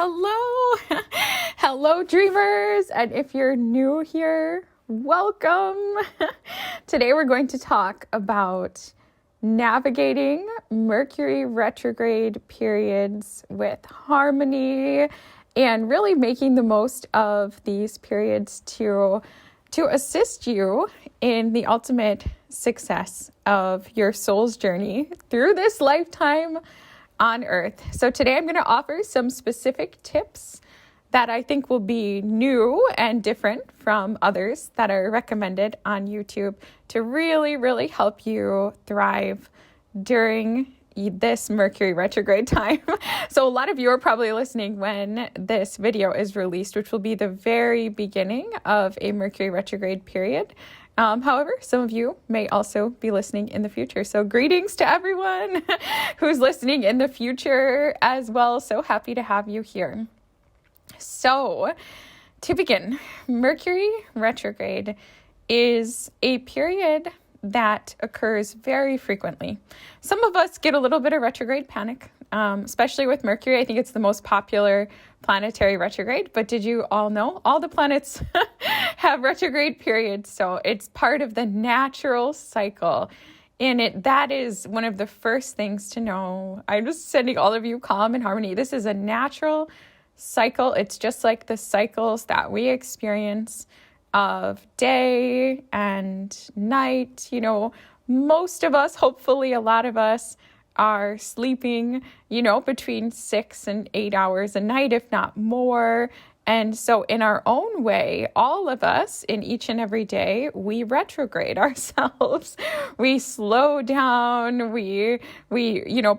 Hello. Hello, dreamers. And if you're new here, welcome. Today we're going to talk about navigating Mercury retrograde periods with harmony and really making the most of these periods to assist you in the ultimate success of your soul's journey through this lifetime on Earth. So today I'm going to offer some specific tips that I think will be new and different from others that are recommended on YouTube to really help you thrive during this Mercury retrograde time. So a lot of you are probably listening when this video is released, which will be the very beginning of a Mercury retrograde period. However, some of you may also be listening in the future. So greetings to everyone who's listening in the future as well. So happy to have you here. So to begin, Mercury retrograde is a period that occurs very frequently. Some of us get a little bit of retrograde panic, especially with Mercury. I think it's the most popular planetary retrograde, but did you all know all the planets have retrograde periods? So it's part of the natural cycle. And that is one of the first things to know. I'm just sending all of you calm and harmony. This is a natural cycle. It's just like the cycles that we experience of day and night. You know, most of us, hopefully a lot of us, are sleeping, between 6 and 8 hours a night, if not more. And so in our own way, all of us in each and every day, we retrograde ourselves. We slow down. We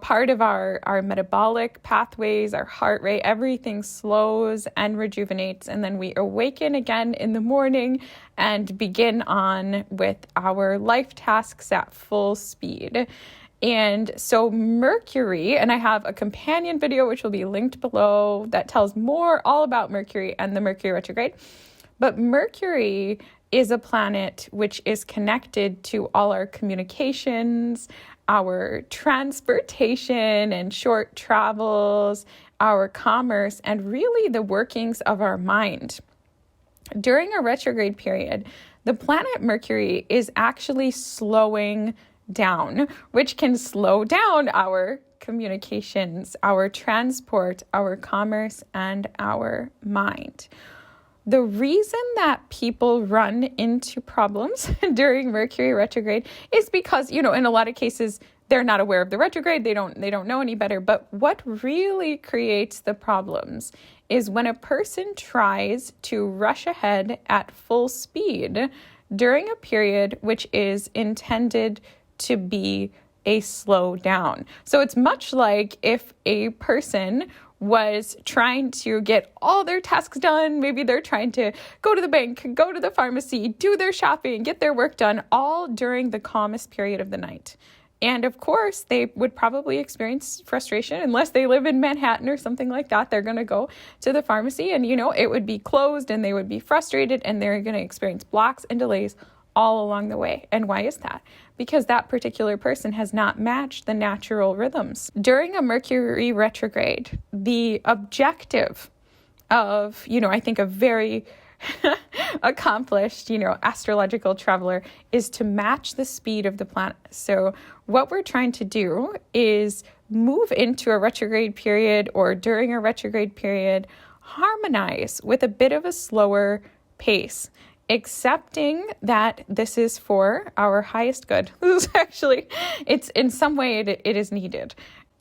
part of our metabolic pathways, our heart rate, everything slows and rejuvenates. And then we awaken again in the morning and begin on with our life tasks at full speed. And so Mercury, and I have a companion video, which will be linked below, that tells more all about Mercury and the Mercury retrograde. But Mercury is a planet which is connected to all our communications, our transportation and short travels, our commerce, and really the workings of our mind. During a retrograde period, the planet Mercury is actually slowing down, which can slow down our communications, our transport, our commerce, and our mind. The reason that people run into problems during Mercury retrograde is because, in a lot of cases, they're not aware of the retrograde. They don't know any better. But what really creates the problems is when a person tries to rush ahead at full speed during a period which is intended to be a slow down. So it's much like if a person was trying to get all their tasks done. Maybe they're trying to go to the bank, go to the pharmacy, do their shopping, get their work done, all during the calmest period of the night. And of course, they would probably experience frustration unless they live in Manhattan or something like that. They're going to go to the pharmacy and, it would be closed and they would be frustrated and they're going to experience blocks and delays all along the way. And why is that? Because that particular person has not matched the natural rhythms. During a Mercury retrograde, the objective of, I think a very accomplished, astrological traveler is to match the speed of the planet. So what we're trying to do is move into a retrograde period or during a retrograde period, harmonize with a bit of a slower pace, accepting that this is for our highest good. This is actually, it's in some way it is needed.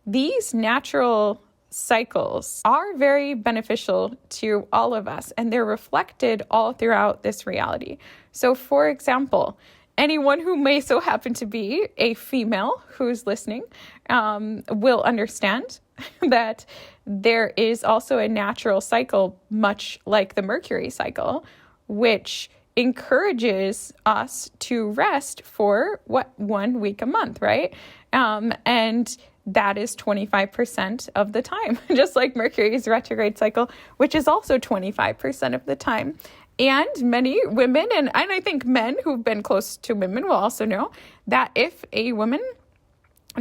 These natural cycles are very beneficial to all of us, and they're reflected all throughout this reality. So for example, anyone who may so happen to be a female who's listening will understand that there is also a natural cycle, much like the Mercury cycle, which encourages us to rest for 1 week a month, right? And that is 25% of the time, just like Mercury's retrograde cycle, which is also 25% of the time. And many women, and I think men who've been close to women will also know that if a woman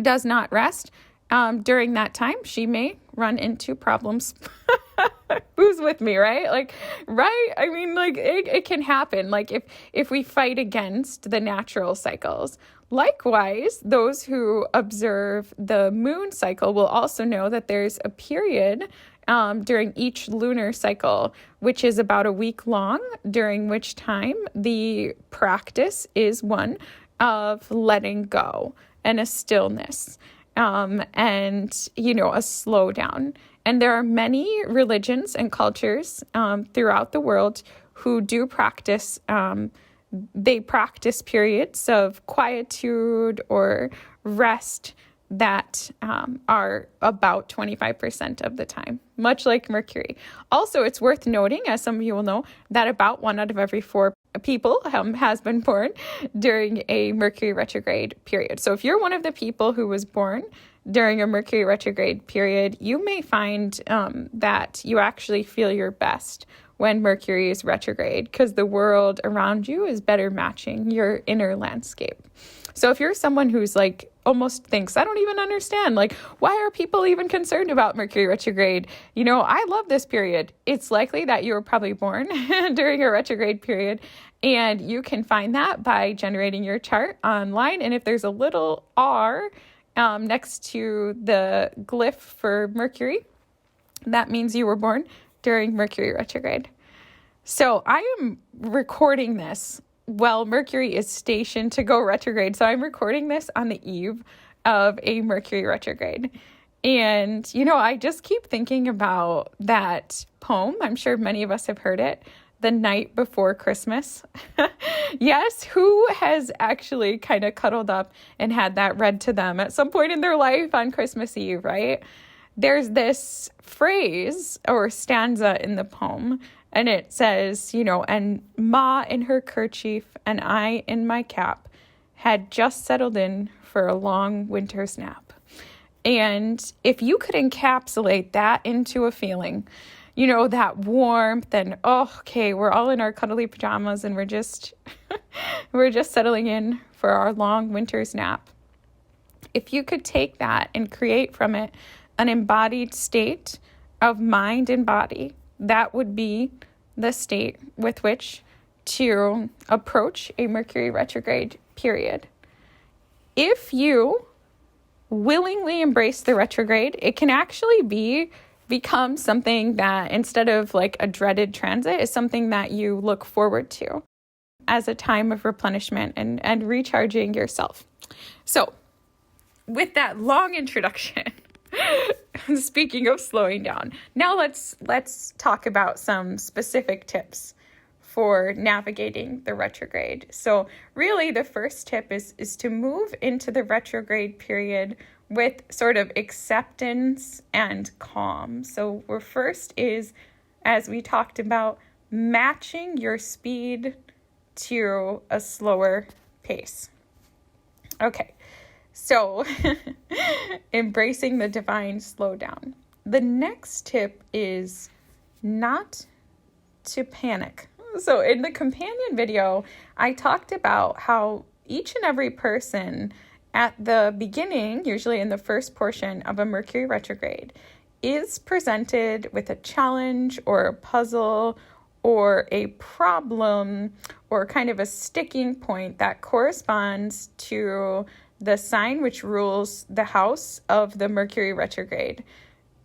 does not rest during that time, she may run into problems agrees with me, right? Like, right? I mean, like, it can happen. Like, if we fight against the natural cycles. Likewise, those who observe the moon cycle will also know that there's a period during each lunar cycle, which is about a week long, during which time the practice is one of letting go and a stillness, and, a slowdown. And there are many religions and cultures throughout the world who do practice. They practice periods of quietude or rest that are about 25% of the time, much like Mercury. Also, it's worth noting, as some of you will know, that about 1 out of every 4 people has been born during a Mercury retrograde period. So if you're one of the people who was born during a Mercury retrograde period, you may find that you actually feel your best when Mercury is retrograde, because the world around you is better matching your inner landscape. So if you're someone who's like almost thinks, I don't even understand, like, why are people even concerned about Mercury retrograde? I love this period. It's likely that you were probably born during a retrograde period, and you can find that by generating your chart online. And if there's a little R next to the glyph for Mercury, that means you were born during Mercury retrograde. So I am recording this while Mercury is stationed to go retrograde. So I'm recording this on the eve of a Mercury retrograde. And, I just keep thinking about that poem. I'm sure many of us have heard it, The Night Before Christmas. Yes, who has actually kind of cuddled up and had that read to them at some point in their life on Christmas Eve, right? There's this phrase or stanza in the poem, and it says, and Ma in her kerchief and I in my cap had just settled in for a long winter's nap. And if you could encapsulate that into a feeling, that warmth and, okay, we're all in our cuddly pajamas and we're just settling in for our long winter's nap. If you could take that and create from it an embodied state of mind and body, that would be the state with which to approach a Mercury retrograde period. If you willingly embrace the retrograde, it can actually become something that, instead of like a dreaded transit, is something that you look forward to as a time of replenishment and recharging yourself. So with that long introduction, speaking of slowing down, now let's talk about some specific tips for navigating the retrograde. So really the first tip is to move into the retrograde period with sort of acceptance and calm. So first is, as we talked about, matching your speed to a slower pace. Okay. So, embracing the divine slowdown. The next tip is not to panic. So, in the companion video, I talked about how each and every person at the beginning, usually in the first portion of a Mercury retrograde, is presented with a challenge or a puzzle or a problem or kind of a sticking point that corresponds to the sign which rules the house of the Mercury retrograde.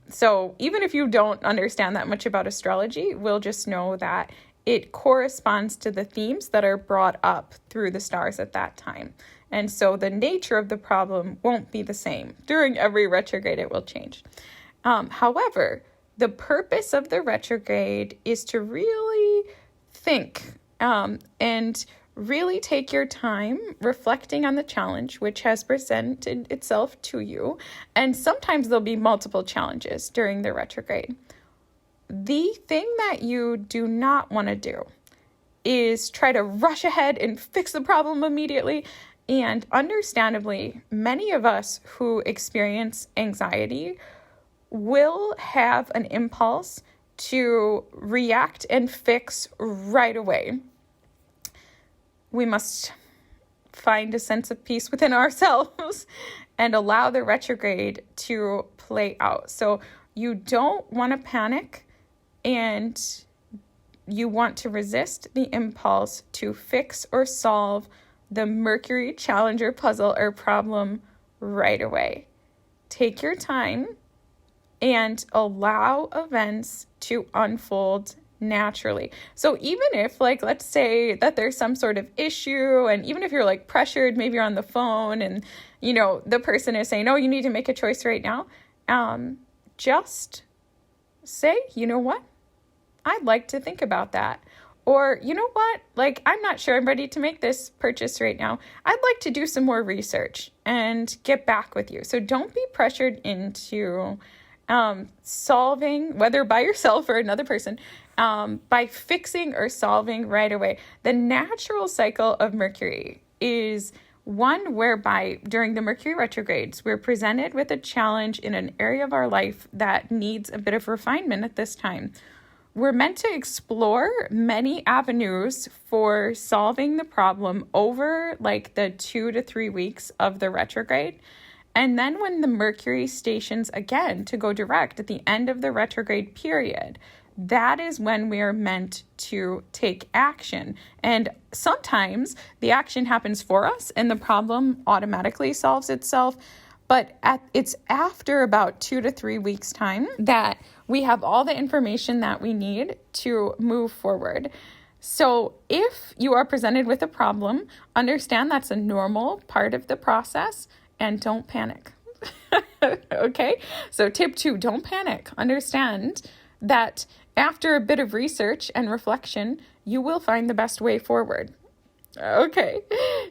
So even if you don't understand that much about astrology, we'll just know that it corresponds to the themes that are brought up through the stars at that time. And so the nature of the problem won't be the same. During every retrograde, it will change. However, the purpose of the retrograde is to really think and really take your time reflecting on the challenge which has presented itself to you. And sometimes there'll be multiple challenges during the retrograde. The thing that you do not want to do is try to rush ahead and fix the problem immediately. And understandably, many of us who experience anxiety will have an impulse to react and fix right away. We must find a sense of peace within ourselves and allow the retrograde to play out. So you don't want to panic. and you want to resist the impulse to fix or solve the Mercury Challenger puzzle or problem right away. Take your time and allow events to unfold naturally. So even if, like, let's say that there's some sort of issue, and even if you're like pressured, maybe you're on the phone and, you know, the person is saying, oh, you need to make a choice right now. Just say, you know what? I'd like to think about that. Or, you know what? Like, I'm not sure I'm ready to make this purchase right now. I'd like to do some more research and get back with you. So don't be pressured into solving, whether by yourself or another person, by fixing or solving right away. The natural cycle of Mercury is one whereby during the Mercury retrogrades, we're presented with a challenge in an area of our life that needs a bit of refinement at this time. We're meant to explore many avenues for solving the problem over like the 2 to 3 weeks of the retrograde. And then when the Mercury stations again to go direct at the end of the retrograde period, that is when we are meant to take action. And sometimes the action happens for us and the problem automatically solves itself. But it's after about 2 to 3 weeks' time that we have all the information that we need to move forward. So if you are presented with a problem, understand that's a normal part of the process and don't panic. Okay? So tip 2, don't panic. Understand that after a bit of research and reflection, you will find the best way forward. Okay.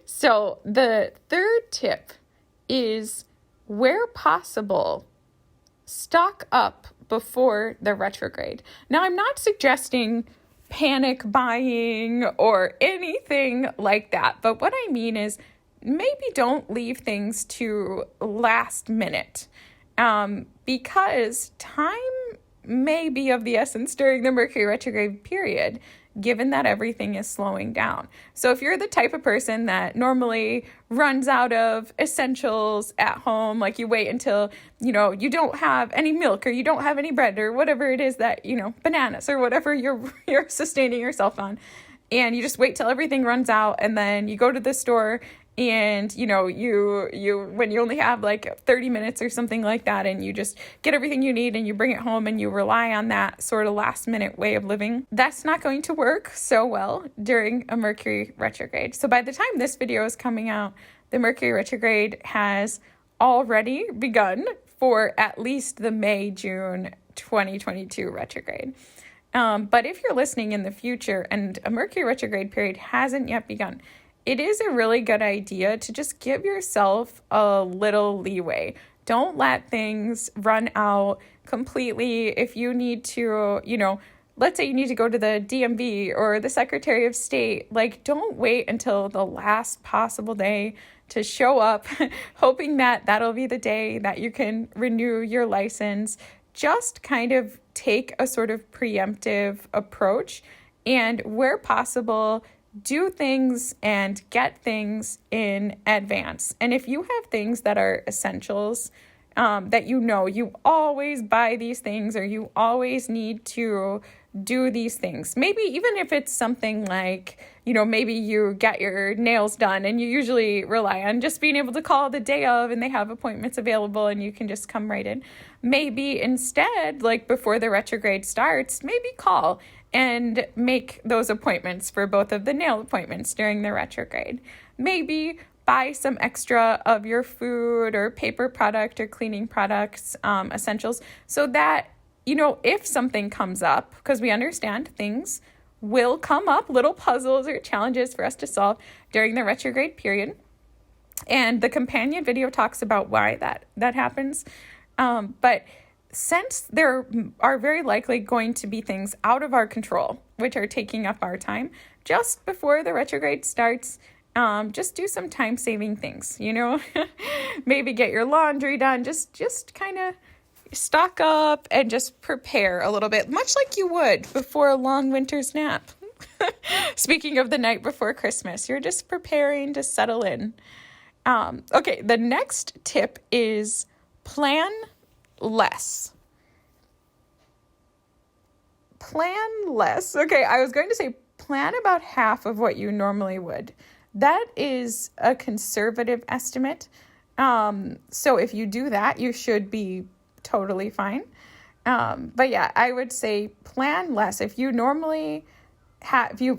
So the third tip is, where possible, stock up before the retrograde. Now, I'm not suggesting panic buying or anything like that, but what I mean is maybe don't leave things to last minute, because time may be of the essence during the Mercury retrograde period, given that everything is slowing down. So if you're the type of person that normally runs out of essentials at home, like you wait until, you know, you don't have any milk or you don't have any bread or whatever it is that, you know, bananas or whatever you're sustaining yourself on, and you just wait till everything runs out, and then you go to the store and, you know, you when you only have like 30 minutes or something like that, and you just get everything you need and you bring it home and you rely on that sort of last minute way of living, that's not going to work so well during a Mercury retrograde. So by the time this video is coming out, the Mercury retrograde has already begun for at least the May-June 2022 retrograde. But if you're listening in the future and a Mercury retrograde period hasn't yet begun, it is a really good idea to just give yourself a little leeway. Don't let things run out completely. If you need to, you know, let's say you need to go to the DMV or the Secretary of State, like, don't wait until the last possible day to show up, hoping that that'll be the day that you can renew your license. Just kind of take a sort of preemptive approach, and where possible, do things and get things in advance. And if you have things that are essentials, that you know you always buy these things or you always need to do these things, maybe even if it's something like, you know, maybe you get your nails done and you usually rely on just being able to call the day of and they have appointments available and you can just come right in. Maybe instead, like before the retrograde starts, maybe call and make those appointments for both of the nail appointments during the retrograde. Maybe buy some extra of your food or paper product or cleaning products, essentials, so that, you know, if something comes up, because we understand things will come up, little puzzles or challenges for us to solve during the retrograde period. And the companion video talks about why that happens. But since there are very likely going to be things out of our control, which are taking up our time, just before the retrograde starts, just do some time-saving things, you know, maybe get your laundry done, just kind of stock up and just prepare a little bit, much like you would before a long winter's nap. Speaking of the night before Christmas, you're just preparing to settle in. Okay, the next tip is plan less. plan less. Okay, I was going to say plan about half of what you normally would. That is a conservative estimate. So if you do that, you should be totally fine. But yeah, I would say plan less. If you normally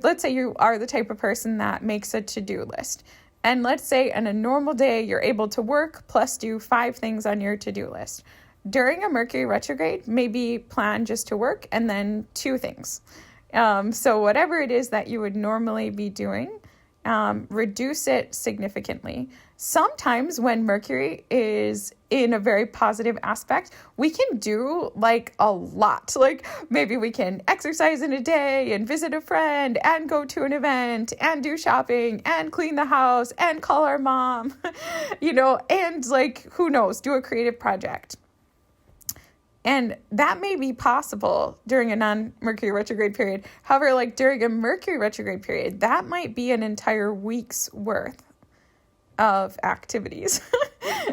let's say you are the type of person that makes a to-do list. And let's say on a normal day, you're able to work plus do 5 things on your to-do list. During a Mercury retrograde, maybe plan just to work and then 2 things. So whatever it is that you would normally be doing, reduce it significantly. Sometimes when Mercury is in a very positive aspect, we can do like a lot. Like maybe we can exercise in a day and visit a friend and go to an event and do shopping and clean the house and call our mom, and like, who knows, do a creative project. And that may be possible during a non-Mercury retrograde period. However, like during a Mercury retrograde period, that might be an entire week's worth of activities.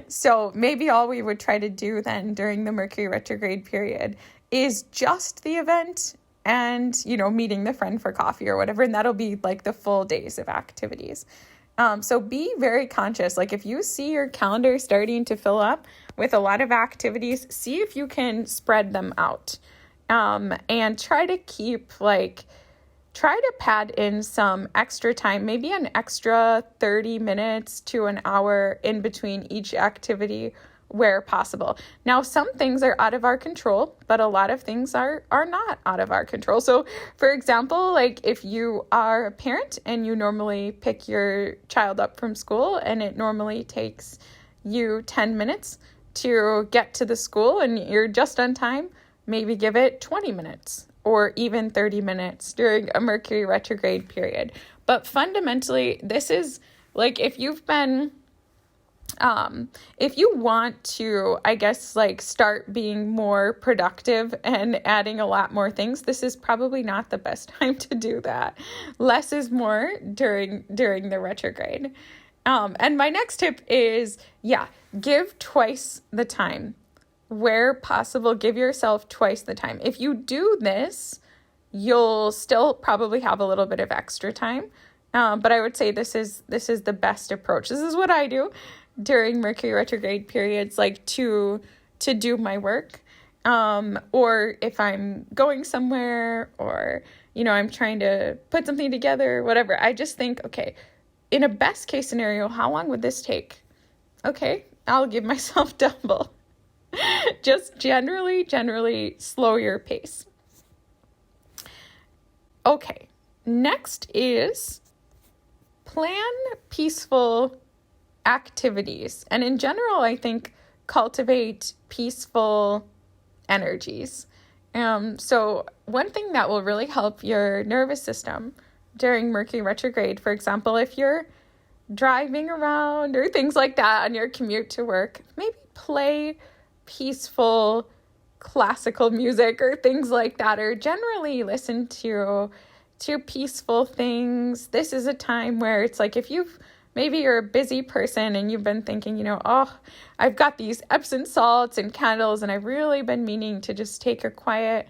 So maybe all we would try to do then during the Mercury retrograde period is just the event and, meeting the friend for coffee or whatever. And that'll be like the full days of activities. So be very conscious. Like if you see your calendar starting to fill up with a lot of activities, see if you can spread them out. And try to pad in some extra time, maybe an extra 30 minutes to an hour in between each activity where possible. Now, some things are out of our control, but a lot of things are not out of our control. So, for example, like if you are a parent and you normally pick your child up from school and it normally takes you 10 minutes to get to the school and you're just on time, maybe give it 20 minutes or even 30 minutes during a Mercury retrograde period. But fundamentally, this is like if you want to, I guess, like start being more productive and adding a lot more things, this is probably not the best time to do that. Less is more during the retrograde. And my next tip is, give twice the time. Where possible, give yourself twice the time. If you do this, you'll still probably have a little bit of extra time. But I would say this is the best approach. This is what I do during Mercury retrograde periods, like to do my work. Or if I'm going somewhere or, I'm trying to put something together, whatever. I just think, okay, in a best case scenario, how long would this take? Okay, I'll give myself double. Just generally slow your pace. Okay, next is plan peaceful activities. And in general, I think cultivate peaceful energies. So one thing that will really help your nervous system during Mercury retrograde, for example, if you're driving around or things like that on your commute to work, maybe play peaceful classical music or things like that, or generally listen to peaceful things. This is a time where it's like if maybe you're a busy person and you've been thinking, I've got these Epsom salts and candles and I've really been meaning to just take a quiet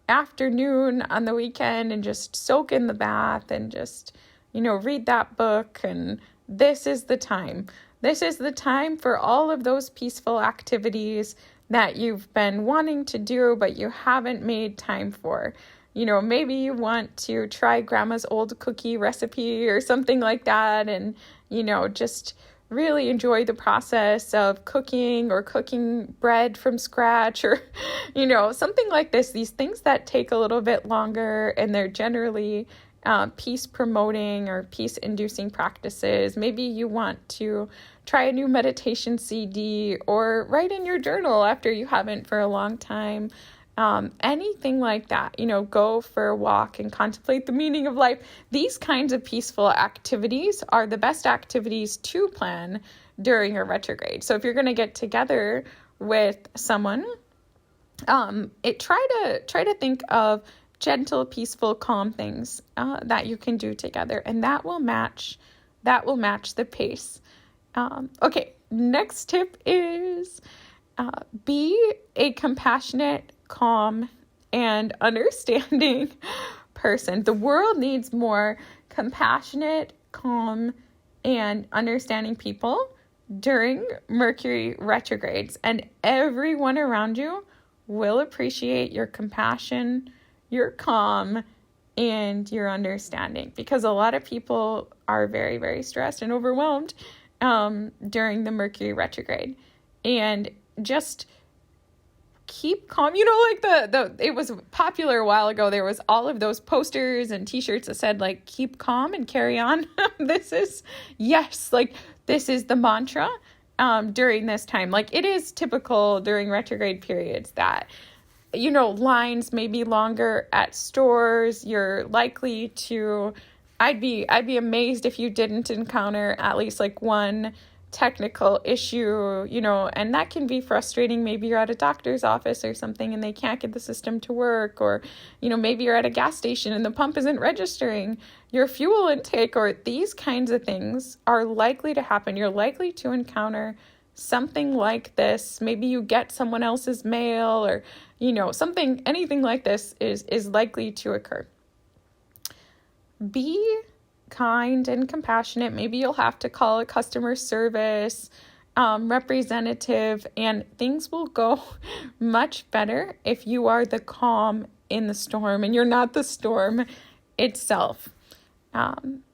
afternoon on the weekend and just soak in the bath and just, read that book. And this is the time. This is the time for all of those peaceful activities that you've been wanting to do, but you haven't made time for. Maybe you want to try grandma's old cookie recipe or something like that and, just really enjoy the process of cooking or cooking bread from scratch or, something like this. These things that take a little bit longer and they're generally peace promoting or peace inducing practices. Maybe you want to try a new meditation CD or write in your journal after you haven't for a long time. Anything like that, go for a walk and contemplate the meaning of life. These kinds of peaceful activities are the best activities to plan during a retrograde. So if you're going to get together with someone, try to think of gentle, peaceful, calm things that you can do together, and that will match the pace. Okay, next tip is be a compassionate, calm, and understanding person. The world needs more compassionate, calm, and understanding people during Mercury retrogrades, and everyone around you will appreciate your compassion, your calm, and your understanding, because a lot of people are very, very stressed and overwhelmed during the Mercury retrograde. And just keep calm. Like it was popular a while ago. There was all of those posters and t-shirts that said like, keep calm and carry on. This is the mantra during this time. Like, it is typical during retrograde periods that, lines may be longer at stores. You're likely to, I'd be amazed if you didn't encounter at least like one technical issue, and that can be frustrating. Maybe you're at a doctor's office or something and they can't get the system to work, or, maybe you're at a gas station and the pump isn't registering your fuel intake, or these kinds of things are likely to happen. You're likely to encounter something like this. Maybe you get someone else's mail, or, anything like this is likely to occur. Be kind and compassionate. Maybe you'll have to call a customer service representative, and things will go much better if you are the calm in the storm and you're not the storm itself.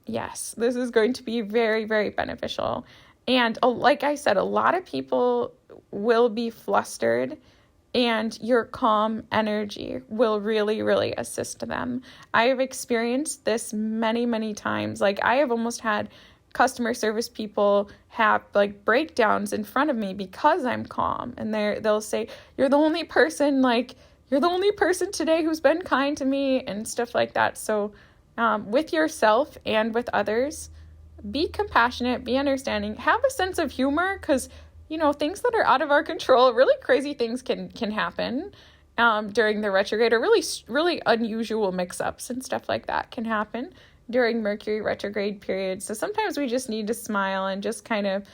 Yes, this is going to be very, very beneficial. And like I said, a lot of people will be flustered, and your calm energy will really, really assist them. I have experienced this many, many times. Like, I have almost had customer service people have like breakdowns in front of me because I'm calm. And they'll say, you're the only person today who's been kind to me, and stuff like that. So with yourself and with others, be compassionate, be understanding, have a sense of humor, because things that are out of our control, really crazy things can happen during the retrograde, or really, really unusual mix-ups and stuff like that can happen during Mercury retrograde periods. So sometimes we just need to smile and just kind of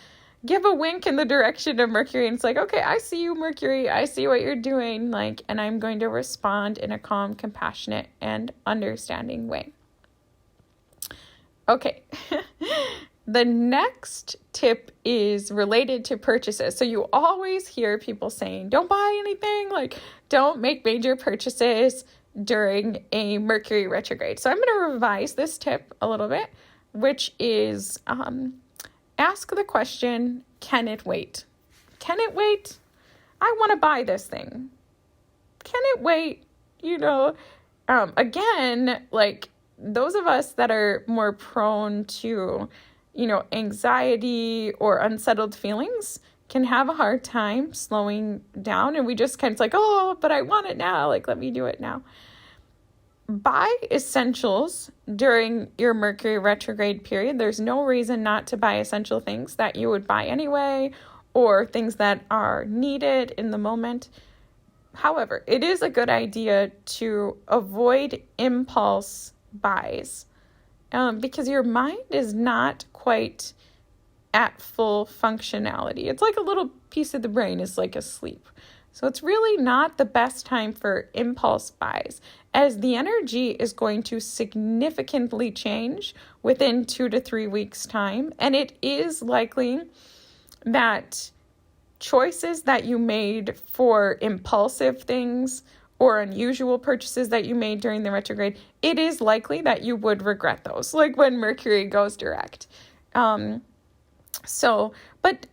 give a wink in the direction of Mercury. And it's like, okay, I see you, Mercury. I see what you're doing. And I'm going to respond in a calm, compassionate, and understanding way. Okay. The next tip is related to purchases. So you always hear people saying, don't buy anything, don't make major purchases during a Mercury retrograde. So I'm going to revise this tip a little bit, which is ask the question, can it wait? Can it wait? I want to buy this thing. Can it wait? Again, those of us that are more prone to anxiety or unsettled feelings can have a hard time slowing down. And we just kind of oh, but I want it now. Let me do it now. Buy essentials during your Mercury retrograde period. There's no reason not to buy essential things that you would buy anyway, or things that are needed in the moment. However, it is a good idea to avoid impulse buys. Because your mind is not quite at full functionality. It's like a little piece of the brain is asleep. So it's really not the best time for impulse buys, as the energy is going to significantly change within 2 to 3 weeks' time. And it is likely that choices that you made for impulsive things or unusual purchases that you made during the retrograde, it is likely that you would regret those, when Mercury goes direct. But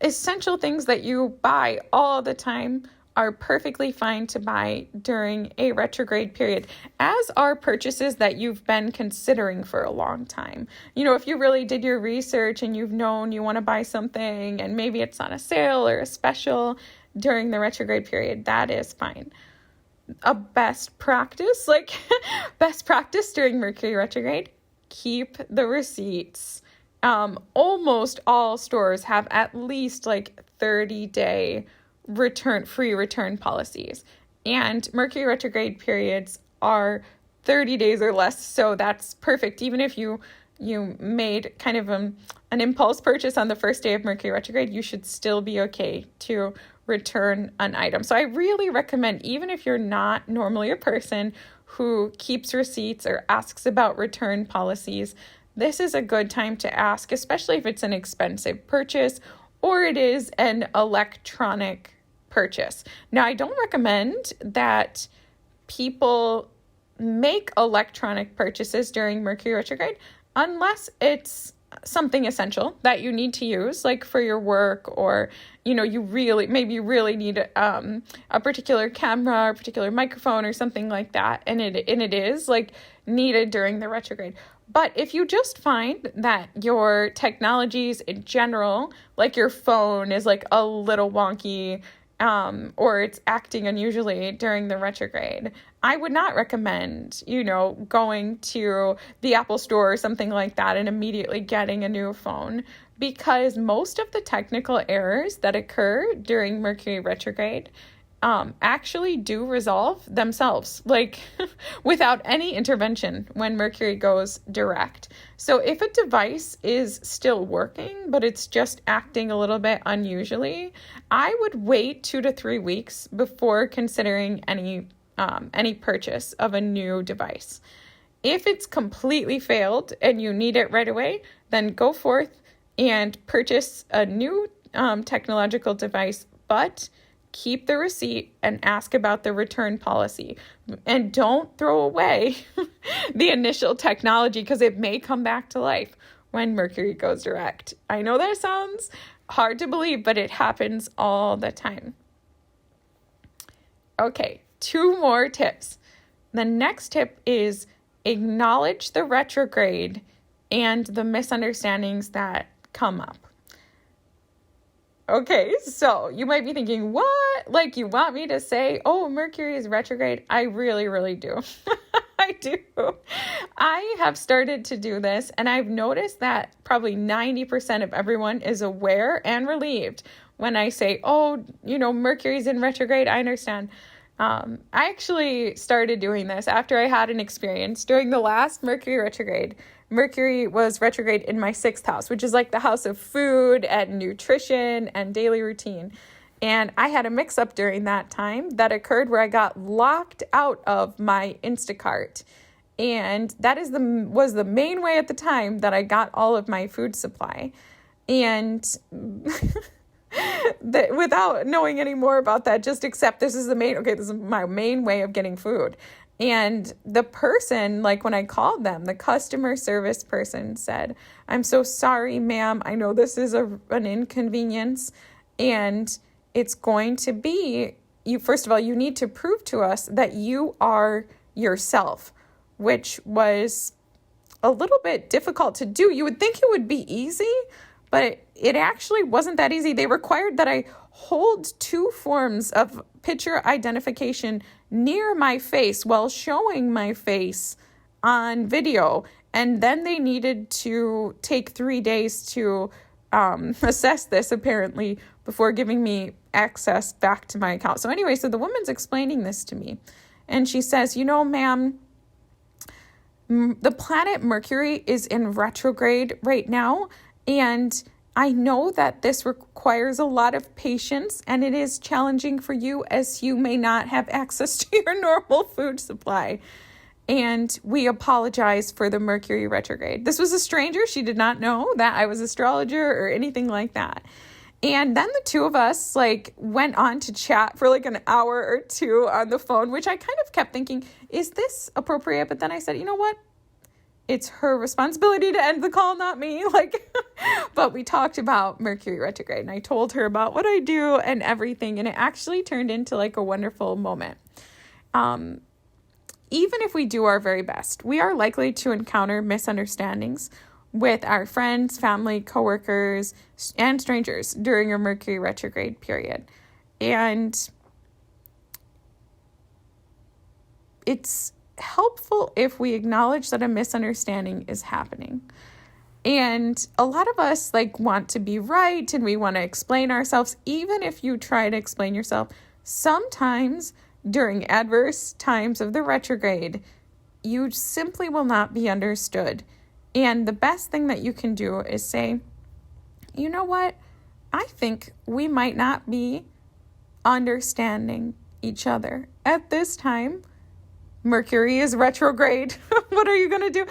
essential things that you buy all the time are perfectly fine to buy during a retrograde period, as are purchases that you've been considering for a long time. If you really did your research and you've known you want to buy something and maybe it's on a sale or a special during the retrograde period, that is fine. A best practice during Mercury retrograde, keep the receipts. Almost all stores have at least 30-day free return policies, and Mercury retrograde periods are 30 days or less. So that's perfect. Even if you made kind of an impulse purchase on the first day of Mercury retrograde, you should still be okay to return an item. So I really recommend, even if you're not normally a person who keeps receipts or asks about return policies, this is a good time to ask, especially if it's an expensive purchase or it is an electronic purchase. Now, I don't recommend that people make electronic purchases during Mercury retrograde unless it's something essential that you need to use, like for your work, or you really need a particular camera or particular microphone or something like that, and it is like needed during the retrograde. But if you just find that your technologies in general, like your phone is like a little wonky, or it's acting unusually during the retrograde, I would not recommend, going to the Apple store or something like that and immediately getting a new phone, because most of the technical errors that occur during Mercury retrograde actually do resolve themselves, like without any intervention when Mercury goes direct. So if a device is still working, but it's just acting a little bit unusually, I would wait 2 to 3 weeks before considering any purchase of a new device. If it's completely failed and you need it right away, then go forth and purchase a new technological device, but keep the receipt and ask about the return policy. And don't throw away the initial technology, because it may come back to life when Mercury goes direct. I know that sounds hard to believe, but it happens all the time. Okay, 2 more tips. The next tip is acknowledge the retrograde and the misunderstandings that come up. Okay, so you might be thinking, what? Like, you want me to say, oh, Mercury is retrograde? I really, really do. I do. I have started to do this, and I've noticed that probably 90% of everyone is aware and relieved when I say, oh, Mercury's in retrograde. I understand. I actually started doing this after I had an experience during the last Mercury retrograde. Mercury was retrograde in my 6th house, which is like the house of food and nutrition and daily routine. And I had a mix-up during that time that occurred where I got locked out of my Instacart. And that was the main way at the time that I got all of my food supply. And without knowing any more about that, just accept this is my main way of getting food. And the person, like when I called them, the customer service person said, I'm so sorry, ma'am. I know this is an inconvenience, and it's going to be, first of all, you need to prove to us that you are yourself, which was a little bit difficult to do. You would think it would be easy, but it actually wasn't that easy. They required that I hold 2 forms of picture identification near my face while showing my face on video. And then they needed to take 3 days to assess this, apparently, before giving me access back to my account. So anyway, so the woman's explaining this to me. And she says, ma'am, the planet Mercury is in retrograde right now. And I know that this requires a lot of patience, and it is challenging for you as you may not have access to your normal food supply. And we apologize for the Mercury retrograde. This was a stranger. She did not know that I was an astrologer or anything like that. And then the 2 of us went on to chat for an hour or 2 on the phone, which I kind of kept thinking, is this appropriate? But then I said, you know what? It's her responsibility to end the call, not me. But we talked about Mercury retrograde, and I told her about what I do and everything. And it actually turned into a wonderful moment. Even if we do our very best, we are likely to encounter misunderstandings with our friends, family, coworkers, and strangers during a Mercury retrograde period. And it's helpful if we acknowledge that a misunderstanding is happening. And a lot of us want to be right, and we want to explain ourselves. Even if you try to explain yourself, sometimes during adverse times of the retrograde, you simply will not be understood. And the best thing that you can do is say, you know what? I think we might not be understanding each other. At this time, Mercury is retrograde. What are you going to do?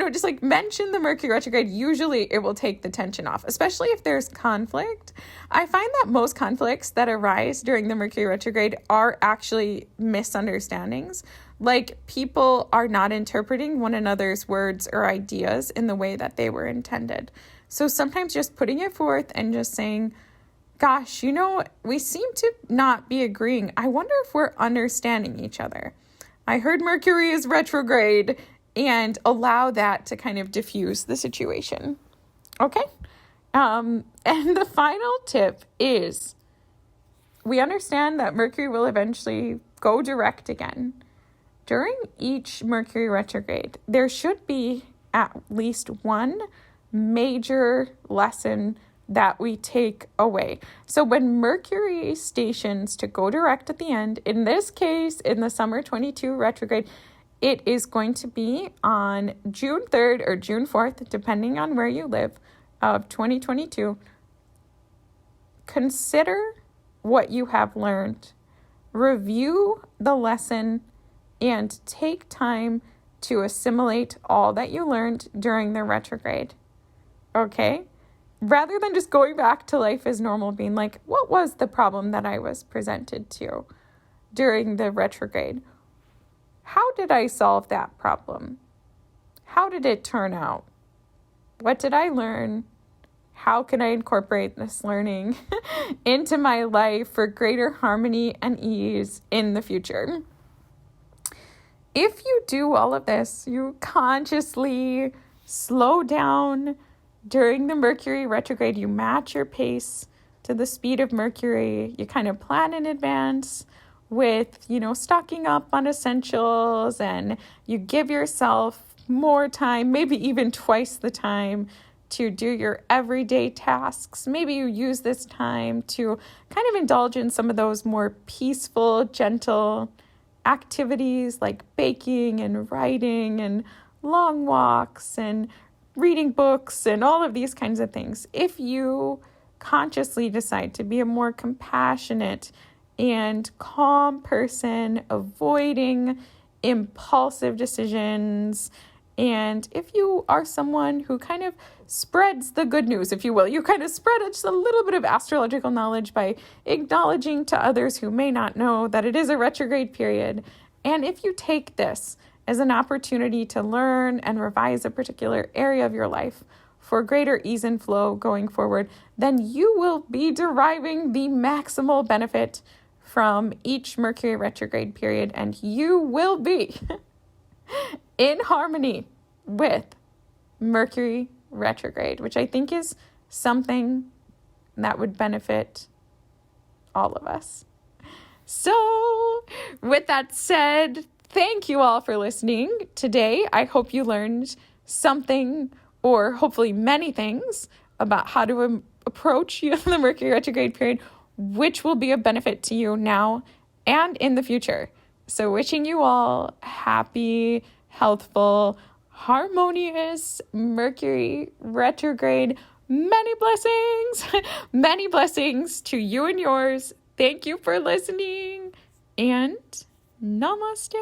Just like mention the Mercury retrograde. Usually it will take the tension off, especially if there's conflict. I find that most conflicts that arise during the Mercury retrograde are actually misunderstandings. Like people are not interpreting one another's words or ideas in the way that they were intended. So sometimes just putting it forth and just saying, gosh, we seem to not be agreeing. I wonder if we're understanding each other. I heard Mercury is retrograde, and allow that to kind of diffuse the situation. Okay? And the final tip is we understand that Mercury will eventually go direct again. During each Mercury retrograde, there should be at least one major lesson that we take away. So when Mercury stations to go direct at the end, in this case, in the summer 22 retrograde, it is going to be on June 3rd or June 4th, depending on where you live, of 2022. Consider what you have learned. Review the lesson and take time to assimilate all that you learned during the retrograde. Okay? Rather than just going back to life as normal, being like, what was the problem that I was presented to during the retrograde? How did I solve that problem? How did it turn out? What did I learn? How can I incorporate this learning into my life for greater harmony and ease in the future? If you do all of this, you consciously slow down during the Mercury retrograde, you match your pace to the speed of Mercury. You kind of plan in advance with, stocking up on essentials, and you give yourself more time, maybe even twice the time to do your everyday tasks. Maybe you use this time to kind of indulge in some of those more peaceful, gentle activities like baking and writing and long walks and reading books and all of these kinds of things. If you consciously decide to be a more compassionate and calm person, avoiding impulsive decisions, and if you are someone who kind of spreads the good news, if you will, you kind of spread just a little bit of astrological knowledge by acknowledging to others who may not know that it is a retrograde period. And if you take this as an opportunity to learn and revise a particular area of your life for greater ease and flow going forward, then you will be deriving the maximal benefit from each Mercury retrograde period, and you will be in harmony with Mercury retrograde, which I think is something that would benefit all of us. So, with that said, thank you all for listening today. I hope you learned something, or hopefully many things, about how to approach the Mercury retrograde period, which will be a benefit to you now and in the future. So wishing you all happy, healthful, harmonious Mercury retrograde. Many blessings to you and yours. Thank you for listening, and namaste.